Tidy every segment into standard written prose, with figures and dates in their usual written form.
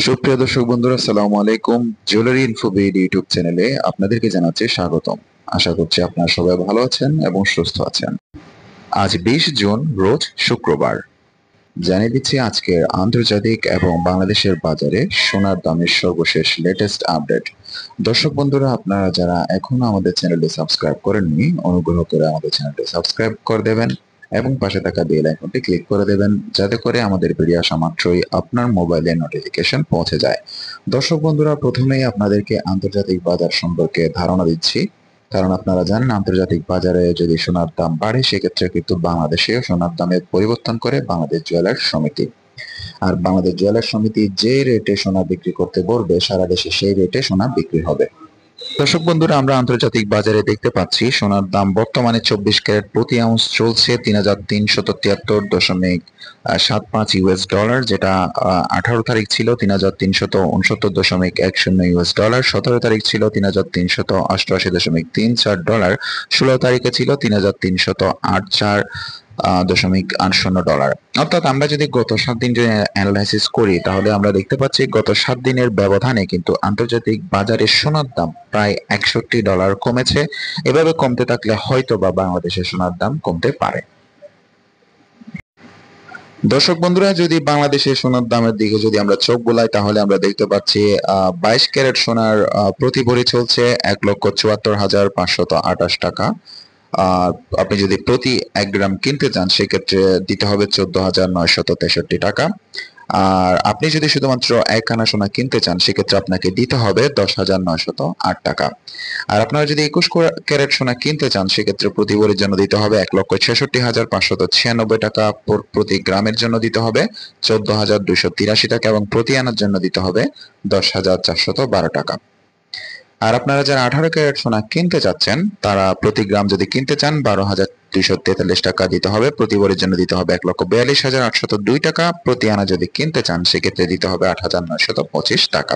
সুপ্রিয় দর্শক বন্ধুরা, আসসালামু আলাইকুম। জুয়েলারি ইনফোবিড ইউটিউব চ্যানেলে আপনাদেরকে জানাচ্ছি স্বাগতম। আশা করছি আপনারা সবাই ভালো আছেন এবং সুস্থ আছেন। আজ 20 জুন, রোজ শুক্রবার। জানিয়ে দিচ্ছি আজকের আন্তর্জাতিক এবং বাংলাদেশের বাজারে সোনার দামের সর্বশেষ লেটেস্ট আপডেট। দর্শক বন্ধুরা, আপনারা যারা এখনো আমাদের চ্যানেলটি সাবস্ক্রাইব করেননি, অনুগ্রহ করে আমাদের চ্যানেলটি সাবস্ক্রাইব করে দেবেন এবং পাশে থাকা বেল আইকনটি ক্লিক করে দেবেন, যাতে করে আমাদের ভিডিও আসা মাত্রই আপনার মোবাইলে নোটিফিকেশন পৌঁছে যায়। দর্শক বন্ধুরা, প্রথমেই আপনাদেরকে আন্তর্জাতিক বাজার সম্পর্কে ধারণা দিচ্ছি। কারণ আপনারা জানেন, আন্তর্জাতিক বাজারে যদি সোনার দাম বাড়ে, সেক্ষেত্রে কিন্তু বাংলাদেশেও সোনার দামের পরিবর্তন করে বাংলাদেশ জুয়েলার্স সমিতি। আর বাংলাদেশ জুয়েলার্স সমিতি যে রেটে সোনা বিক্রি করতে বলবে, সারা দেশে সেই রেটে সোনা বিক্রি হবে। দর্শক বন্ধুরা, আমরা আন্তর্জাতিক বাজারে দেখতে পাচ্ছি সোনার দাম বর্তমানে 24 ক্যারেট প্রতি আউন্স চলছে 3,373.75 ইউএস ডলার, যেটা 18 তারিখ ছিল 3,369.10 ইউএস ডলার, 17 তারিখ ছিল 3,388.34 ডলার, 16 তারিখে ছিল 3,308.80 ডলার। অর্থাৎ আমরা যদি গত 7 দিন যদি অ্যানালাইসিস করি, তাহলে আমরা দেখতে পাচ্ছি গত 7 দিনের ব্যবধানে কিন্তু আন্তর্জাতিক বাজারে সোনার দাম প্রায় $61 কমেছে। এভাবে কমতে থাকলে হয়তো বা বাংলাদেশের সোনার দাম কমতে পারে। দর্শক বন্ধুরা, যদি বাংলাদেশের সোনার দামের দিকে যদি আমরা চোখ বোলাই, তাহলে আমরা দেখতে পাচ্ছি 22 ক্যারেট সোনার প্রতি ভরি চলছে 1,74,528 টাকা। আর আপনি যদি প্রতি 1 গ্রাম কিনতে চান, সেক্ষেত্রে দিতে হবে 14,963 টাকা। আর আপনি যদি শুধুমাত্র 1 আনা সোনা কিনতে চান, সেক্ষেত্রে আপনাকে দিতে হবে 10,908 টাকা। আর আপনারা যদি 21 ক্যারেট সোনা কিনতে চান, সেক্ষেত্রে প্রতি ভরির জন্য দিতে হবে 1,66,596 টাকা, প্রতি গ্রামের জন্য দিতে হবে 14,283 টাকা এবং প্রতি আনার জন্য দিতে হবে 10,412 টাকা। আর আপনারা যারা 18 ক্যারেট সোনা কিনতে চাচ্ছেন, তারা প্রতি গ্রাম যদি কিনতে চান 12,243 টাকা দিতে হবে, প্রতি ভরির জন্য দিতে হবে 1,42,802 টাকা, প্রতি আনা যদি কিনতে চান, সেক্ষেত্রে দিতে হবে 8,925 টাকা।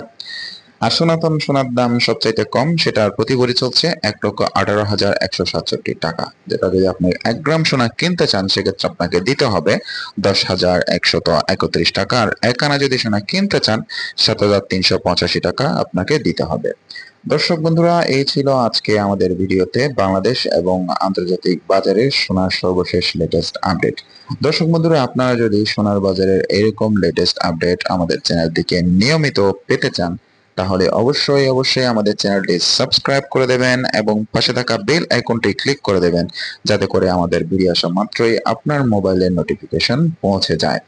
আর সনাতন সোনার দাম সবচাইতে কম, সেটার প্রতি ভরি চলছে 1,18,167 টাকা, যেটা যদি আপনি 1 গ্রাম সোনা কিনতে চান, সেক্ষেত্রে আপনাকে দিতে হবে 10,131 টাকা। আর 1 আনা যদি সোনা কিনতে চান, 7,385 টাকা আপনাকে দিতে হবে। দর্শক বন্ধুরা, এই ছিল আজকে আমাদের ভিডিওতে বাংলাদেশ এবং আন্তর্জাতিক বাজারের সোনার সর্বশেষ লেটেস্ট আপডেট। দর্শক বন্ধুরা, আপনারা যদি সোনার বাজারের এরকম লেটেস্ট আপডেট আমাদের চ্যানেল থেকে নিয়মিত পেতে চান, তাহলে অবশ্যই অবশ্যই আমাদের চ্যানেলটি সাবস্ক্রাইব করে দেবেন এবং পাশে থাকা বেল আইকনটি ক্লিক করে দেবেন, যাতে করে আমাদের ভিডিও আসা মাত্রই আপনার মোবাইলের নোটিফিকেশন পৌঁছে যায়।